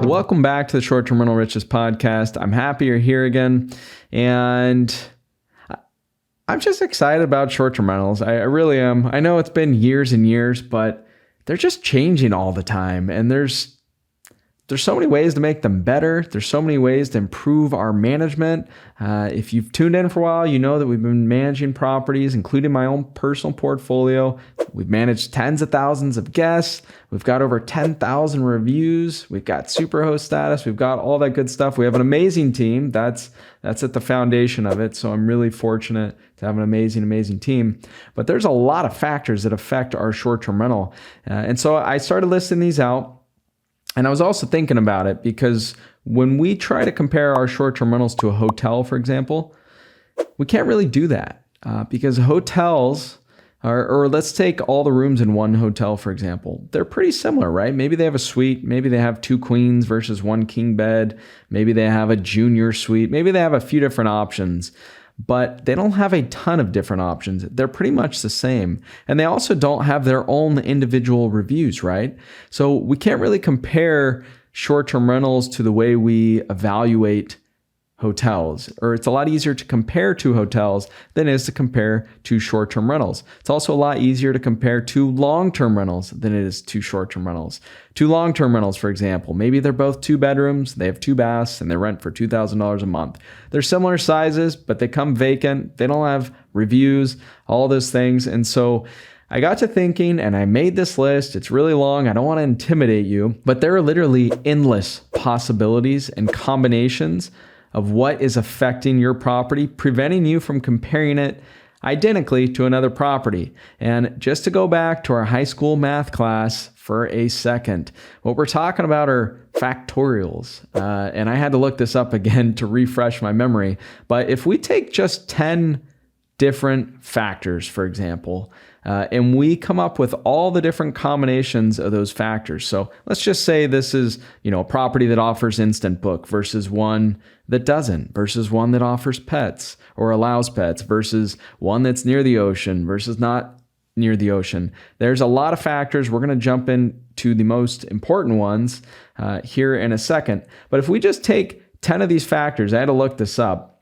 Welcome back to the Short-Term Rental Riches podcast. I'm happy you're here again. And I'm just excited about short-term rentals. I really am. I know it's been years and years, but they're just changing all the time. And there's so many ways to make them better. There's so many ways to improve our management. If you've tuned in for a while, you know that we've been managing properties, including my own personal portfolio. We've managed tens of thousands of guests. We've got over 10,000 reviews. We've got superhost status. We've got all that good stuff. We have an amazing team. That's at the foundation of it. So I'm really fortunate to have an amazing team. But there's a lot of factors that affect our short-term rental. And so I started listing these out. And I was also thinking about it because when we try to compare our short-term rentals to a hotel, for example, we can't really do that because hotels or let's take all the rooms in one hotel, for example. They're pretty similar, right? Maybe they have a suite. Maybe they have 2 queens versus 1 king bed. Maybe they have a junior suite. Maybe they have a few different options. But they don't have a ton of different options. They're pretty much the same. And they also don't have their own individual reviews, right? So we can't really compare short-term rentals to the way we evaluate hotels, or it's a lot easier to compare to hotels than it is to compare to short-term rentals. It's also a lot easier to compare to long-term rentals than it is to short-term rentals. 2 long-term rentals, for example, maybe they're both 2 bedrooms, they have 2 baths, and they rent for $2,000 a month. They're similar sizes, but they come vacant. They don't have reviews, all those things. And so I got to thinking and I made this list. It's really long. I don't want to intimidate you, but there are literally endless possibilities and combinations of what is affecting your property, preventing you from comparing it identically to another property. And just to go back to our high school math class for a second, what we're talking about are factorials. And I had to look this up again to refresh my memory. But if we take just 10 different factors, for example, and we come up with all the different combinations of those factors. So let's just say this is, a property that offers instant book versus one that doesn't, versus one that offers pets or allows pets versus one that's near the ocean versus not near the ocean. There's a lot of factors. We're going to jump into the most important ones here in a second. But if we just take 10 of these factors, I had to look this up,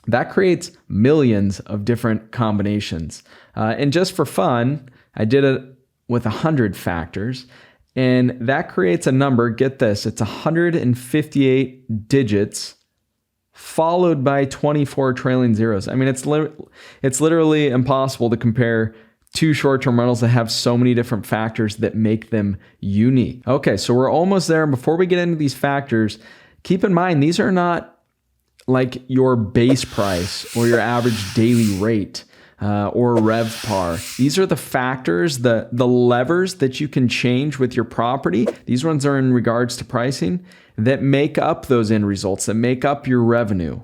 that creates millions of different combinations. And just for fun, I did it with 100 factors. And that creates a number, get this, it's 158 digits followed by 24 trailing zeros. I mean, it's literally impossible to compare 2 short-term rentals that have so many different factors that make them unique. Okay, so we're almost there. And before we get into these factors, keep in mind, these are not like your base price or your average daily rate or RevPAR. These are the factors, the levers that you can change with your property. These ones are in regards to pricing that make up those end results, that make up your revenue.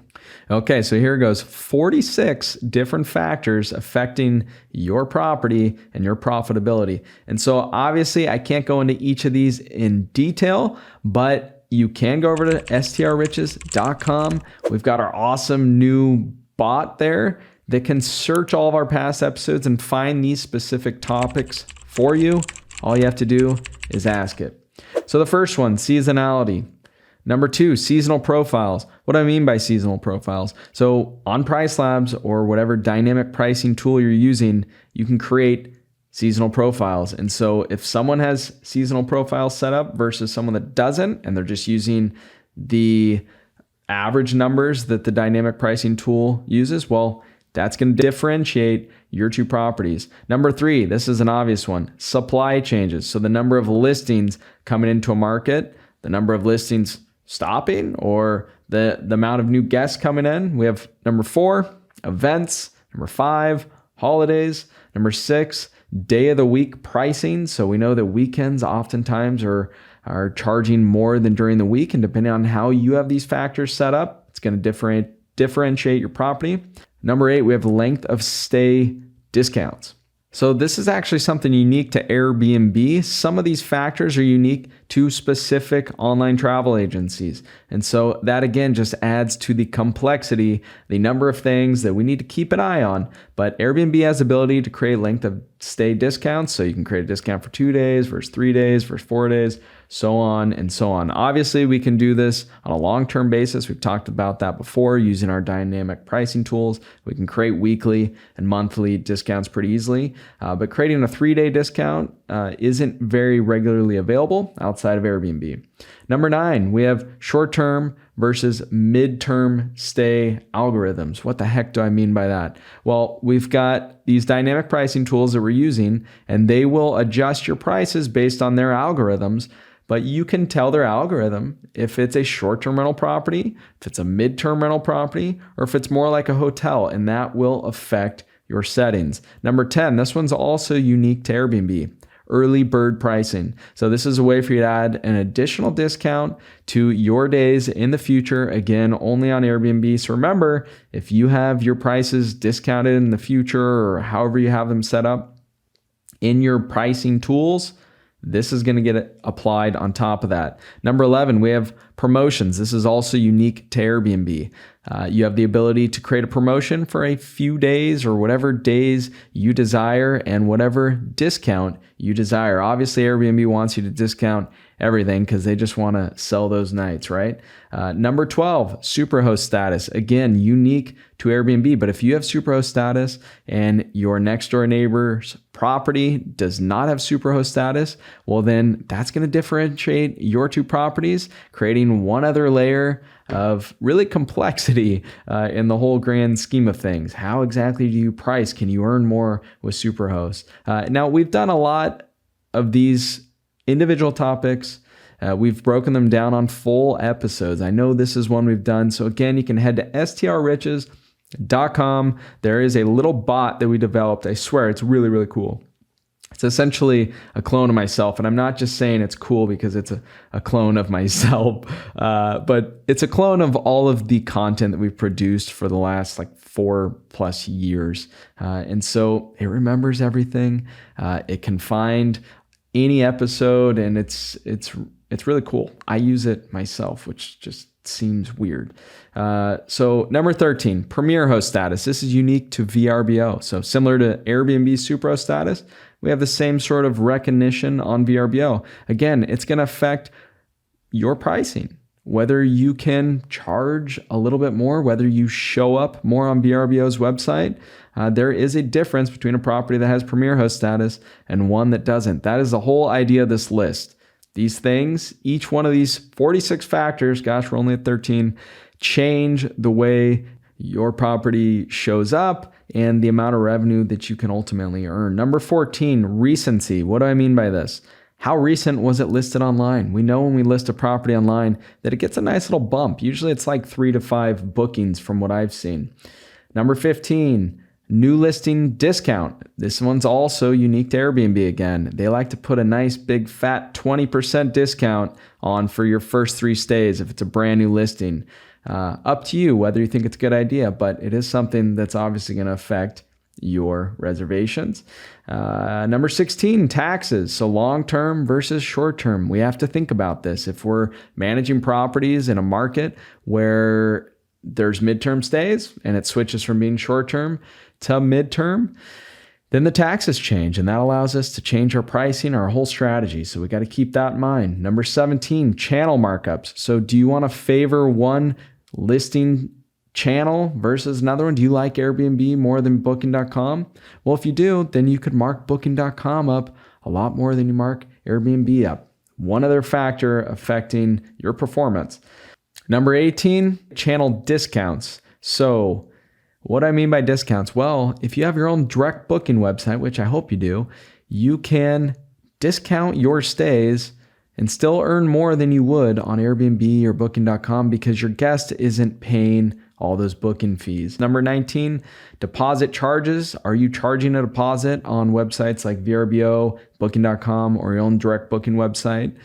Okay, so here it goes. 46 different factors affecting your property and your profitability. And so obviously I can't go into each of these in detail, but you can go over to strriches.com. We've got our awesome new bot there that can search all of our past episodes and find these specific topics for you. All you have to do is ask it. So the first one, seasonality. Number 2, seasonal profiles. What do I mean by seasonal profiles? So on Price Labs or whatever dynamic pricing tool you're using, you can create seasonal profiles. And so if someone has seasonal profiles set up versus someone that doesn't, and they're just using the average numbers that the dynamic pricing tool uses, well, that's going to differentiate your 2 properties. Number 3, this is an obvious one, supply changes. So the number of listings coming into a market, the number of listings stopping, or the amount of new guests coming in. We have number 4, events. Number 5, holidays. Number 6, day of the week pricing. So we know that weekends oftentimes are charging more than during the week. And depending on how you have these factors set up, it's going to differentiate your property. Number 8, we have length of stay discounts. So this is actually something unique to Airbnb. Some of these factors are unique to specific online travel agencies. And so that again just adds to the complexity, the number of things that we need to keep an eye on. But Airbnb has the ability to create length of stay discounts. So you can create a discount for 2 days versus 3 days versus 4 days, so on and so on. Obviously, we can do this on a long-term basis. We've talked about that before using our dynamic pricing tools. We can create weekly and monthly discounts pretty easily, but creating a 3-day discount isn't very regularly available outside of Airbnb. Number 9, we have short-term versus mid-term stay algorithms. What the heck do I mean by that? Well, we've got these dynamic pricing tools that we're using, and they will adjust your prices based on their algorithms. But you can tell their algorithm if it's a short-term rental property, if it's a mid-term rental property, or if it's more like a hotel, and that will affect your settings. Number 10, this one's also unique to Airbnb, early bird pricing. So this is a way for you to add an additional discount to your days in the future, again, only on Airbnb. So remember, if you have your prices discounted in the future or however you have them set up in your pricing tools, this is going to get applied on top of that. Number 11, we have promotions. This is also unique to Airbnb. You have the ability to create a promotion for a few days or whatever days you desire and whatever discount you desire. Obviously, Airbnb wants you to discount everything because they just want to sell those nights, right? Number 12, superhost status. Again, unique to Airbnb, but if you have superhost status and your next door neighbor's property does not have superhost status, well then that's going to differentiate your two properties, creating one other layer of really complexity in the whole grand scheme of things. How exactly do you price? Can you earn more with superhost? Now, we've done a lot of these individual topics. We've broken them down on full episodes. I know this is one we've done. So again, you can head to strriches.com. There is a little bot that we developed. I swear it's really, really cool. It's essentially a clone of myself. And I'm not just saying it's cool because it's a clone of myself, but it's a clone of all of the content that we've produced for the last 4+ years. And so it remembers everything. It can find any episode, and it's really cool. I use it myself, which just seems weird. So number 13, Premier Host status. This is unique to VRBO. So similar to Airbnb Superhost status, we have the same sort of recognition on VRBO. Again, it's going to affect your pricing, whether you can charge a little bit more, whether you show up more on VRBO's website. There is a difference between a property that has Premier Host status and one that doesn't. That is the whole idea of this list. These things, each one of these 46 factors, gosh, we're only at 13, change the way your property shows up and the amount of revenue that you can ultimately earn. Number 14, recency. What do I mean by this? How recent was it listed online? We know when we list a property online that it gets a nice little bump. Usually it's 3 to 5 bookings from what I've seen. Number 15, new listing discount. This one's also unique to Airbnb again. They like to put a nice big fat 20% discount on for your first 3 stays if it's a brand new listing. Up to you whether you think it's a good idea, but it is something that's obviously going to affect your reservations. Number 16, taxes. So long-term versus short-term. We have to think about this. If we're managing properties in a market where there's midterm stays and it switches from being short-term to midterm, then the taxes change, and that allows us to change our pricing, our whole strategy. So we got to keep that in mind. Number 17, channel markups. So do you want to favor one listing channel versus another one? Do you like Airbnb more than Booking.com? Well, if you do, then you could mark Booking.com up a lot more than you mark Airbnb up. One other factor affecting your performance. Number 18, channel discounts. So what do I mean by discounts? Well, if you have your own direct booking website, which I hope you do, you can discount your stays and still earn more than you would on Airbnb or Booking.com because your guest isn't paying all those booking fees. Number 19, deposit charges. Are you charging a deposit on websites like VRBO, Booking.com, or your own direct booking website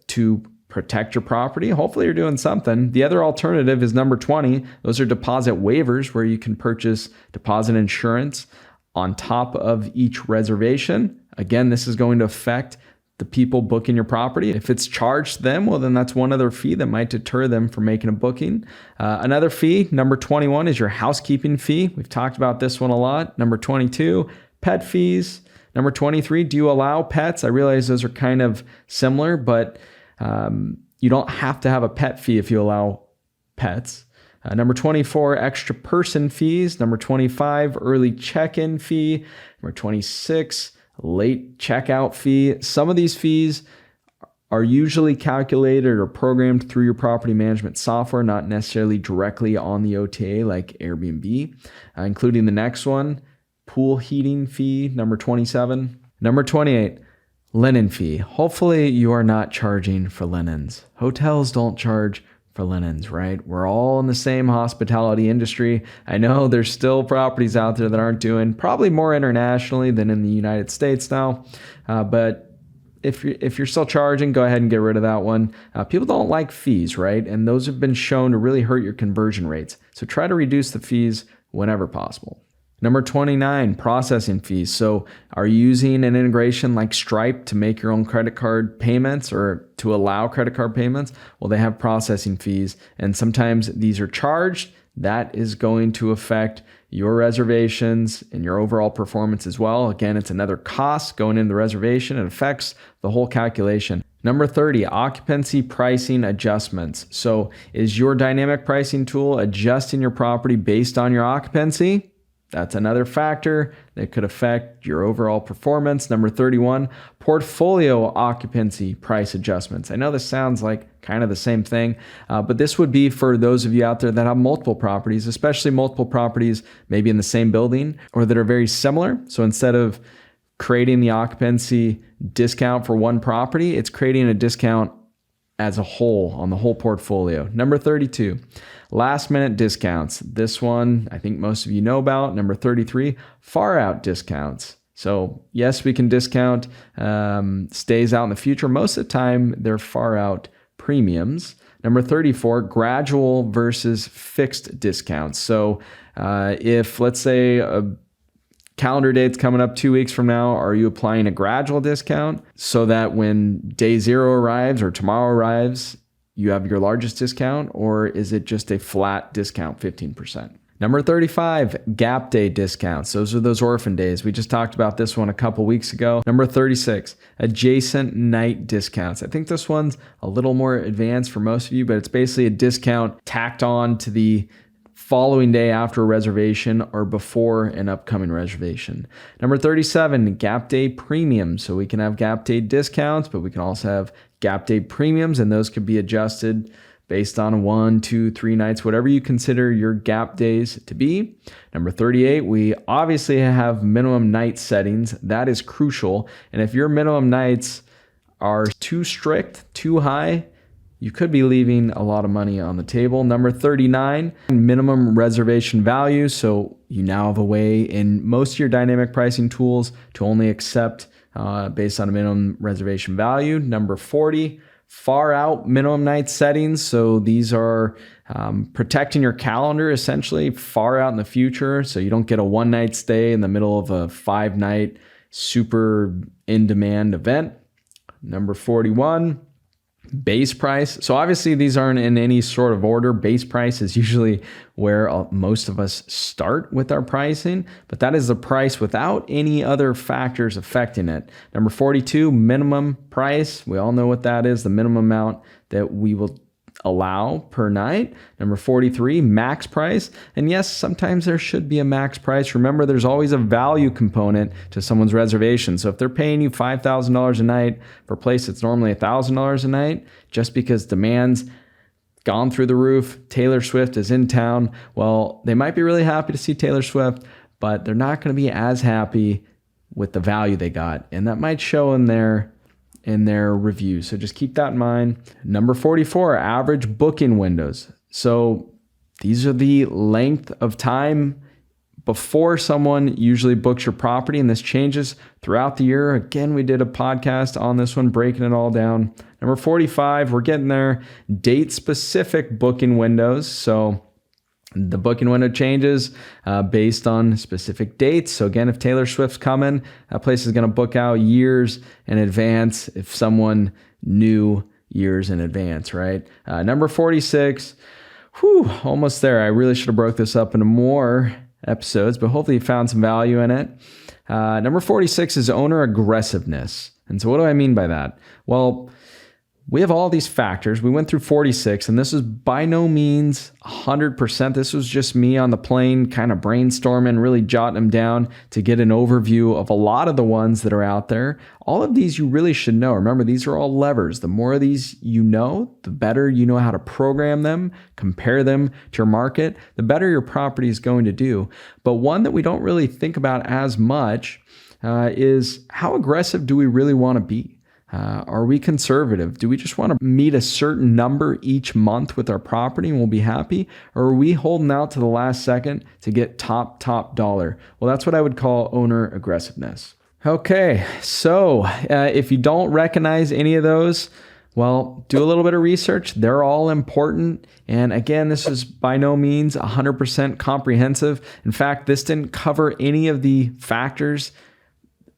to protect your property? Hopefully you're doing something. The other alternative is number 20. Those are deposit waivers where you can purchase deposit insurance on top of each reservation. Again, this is going to affect the people booking your property. If it's charged to them, well, then that's one other fee that might deter them from making a booking. Another fee, number 21, is your housekeeping fee. We've talked about this one a lot. Number 22, pet fees. Number 23, do you allow pets? I realize those are kind of similar, but you don't have to have a pet fee if you allow pets. Number 24, extra person fees. Number 25, early check-in fee. Number 26, late checkout fee. Some of these fees are usually calculated or programmed through your property management software, not necessarily directly on the OTA like Airbnb, including the next one, pool heating fee, number 27. Number 28, linen fee. Hopefully you are not charging for linens. Hotels don't charge for linens, right? We're all in the same hospitality industry. I know there's still properties out there that aren't doing, probably more internationally than in the United States now. But if you're still charging, go ahead and get rid of that one. People don't like fees, right? And those have been shown to really hurt your conversion rates. So try to reduce the fees whenever possible. Number 29, processing fees. So are you using an integration like Stripe to make your own credit card payments or to allow credit card payments? Well, they have processing fees, and sometimes these are charged. That is going to affect your reservations and your overall performance as well. Again, it's another cost going into the reservation. It affects the whole calculation. Number 30, occupancy pricing adjustments. So is your dynamic pricing tool adjusting your property based on your occupancy? That's another factor that could affect your overall performance. Number 31, portfolio occupancy price adjustments. I know this sounds like kind of the same thing, but this would be for those of you out there that have multiple properties, especially multiple properties maybe in the same building or that are very similar. So instead of creating the occupancy discount for one property, it's creating a discount as a whole on the whole portfolio. Number 32, last minute discounts. This one, I think most of you know about. Number 33, far out discounts. So yes, we can discount stays out in the future. Most of the time, they're far out premiums. Number 34, gradual versus fixed discounts. So if let's say a calendar date's coming up 2 weeks from now, are you applying a gradual discount so that when day 0 arrives or tomorrow arrives, you have your largest discount, or is it just a flat discount, 15%? Number 35, gap day discounts. Those are those orphan days. We just talked about this one a couple weeks ago. Number 36, adjacent night discounts. I think this one's a little more advanced for most of you, but it's basically a discount tacked on to the following day after a reservation or before an upcoming reservation. Number 37, gap day premiums. So we can have gap day discounts, but we can also have gap day premiums, and those could be adjusted based on 1, 2, 3 nights, whatever you consider your gap days to be. Number 38, we obviously have minimum night settings. That is crucial. And if your minimum nights are too strict, too high, you could be leaving a lot of money on the table. Number 39, minimum reservation value. So you now have a way in most of your dynamic pricing tools to only accept based on a minimum reservation value. Number 40, far out minimum night settings. So these are protecting your calendar essentially far out in the future. So you don't get a 1-night stay in the middle of a 5-night super in-demand event. Number 41, base price. So obviously these aren't in any sort of order. Base price is usually where most of us start with our pricing, but that is the price without any other factors affecting it. Number 42, minimum price. We all know what that is, the minimum amount that we will allow per night. Number 43, max price. And yes, sometimes there should be a max price. Remember, there's always a value component to someone's reservation. So if they're paying you $5,000 a night for a place that's normally $1,000 a night, just because demand's gone through the roof, Taylor Swift is in town, well, they might be really happy to see Taylor Swift, but they're not going to be as happy with the value they got. And that might show in their review. So just keep that in mind. Number 44, average booking windows. So these are the length of time before someone usually books your property, and this changes throughout the year. Again, we did a podcast on this one, breaking it all down. Number 45, we're getting there. Date-specific booking windows. So The booking window changes based on specific dates. So again, if Taylor Swift's coming, that place is going to book out years in advance if someone knew years in advance, right? Number 46, almost there. I really should have broke this up into more episodes, but hopefully you found some value in it. Number 46 is owner aggressiveness. And so what do I mean by that? Well, we have all these factors. We went through 46, and this is by no means 100%. This was just me on the plane kind of brainstorming, really jotting them down to get an overview of a lot of the ones that are out there. All of these you really should know. Remember, these are all levers. The more of these you know, the better you know how to program them, compare them to your market, the better your property is going to do. But one that we don't really think about as much is how aggressive do we really want to be? Are we conservative? Do we just want to meet a certain number each month with our property and we'll be happy? Or are we holding out to the last second to get top dollar? Well, that's what I would call owner aggressiveness. Okay, so if you don't recognize any of those, well, do a little bit of research. They're all important. And again, this is by no means 100% comprehensive. In fact, this didn't cover any of the factors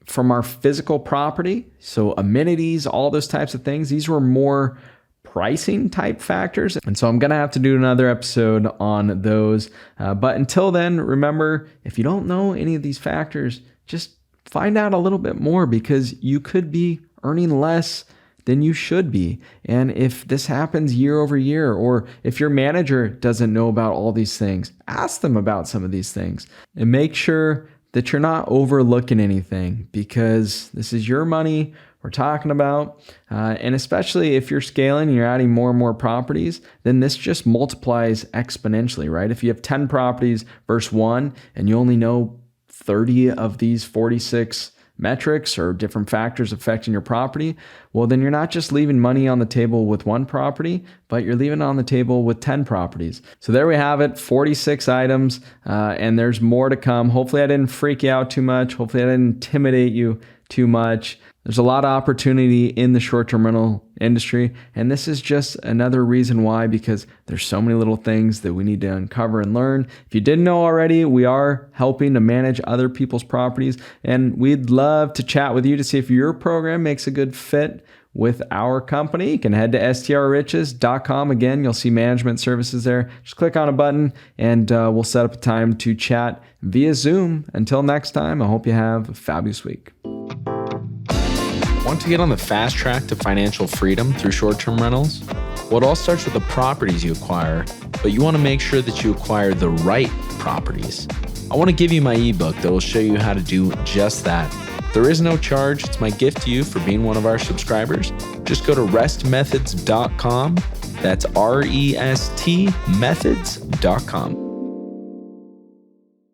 from our physical property. So amenities, all those types of things, these were more pricing type factors. And so I'm going to have to do another episode on those. But until then, remember, if you don't know any of these factors, just find out a little bit more because you could be earning less than you should be. And if this happens year over year, or if your manager doesn't know about all these things, ask them about some of these things and make sure that you're not overlooking anything because this is your money we're talking about. And especially if you're scaling and you're adding more and more properties, then this just multiplies exponentially, right? If you have 10 properties versus 1 and you only know 30 of these 46 metrics or different factors affecting your property, well, then you're not just leaving money on the table with one property, but you're leaving it on the table with 10 properties. So there we have it, 46 items, and there's more to come. Hopefully I didn't freak you out too much. Hopefully I didn't intimidate you too much. There's a lot of opportunity in the short-term rental industry, and this is just another reason why, because there's so many little things that we need to uncover and learn. If you didn't know already, we are helping to manage other people's properties, and we'd love to chat with you to see if your program makes a good fit with our company. You can head to strriches.com. Again, you'll see management services there. Just click on a button, and we'll set up a time to chat via Zoom. Until next time, I hope you have a fabulous week. Want to get on the fast track to financial freedom through short-term rentals? Well, it all starts with the properties you acquire, but you want to make sure that you acquire the right properties. I want to give you my ebook that will show you how to do just that. There is no charge. It's my gift to you for being one of our subscribers. Just go to restmethods.com. That's REST methods.com.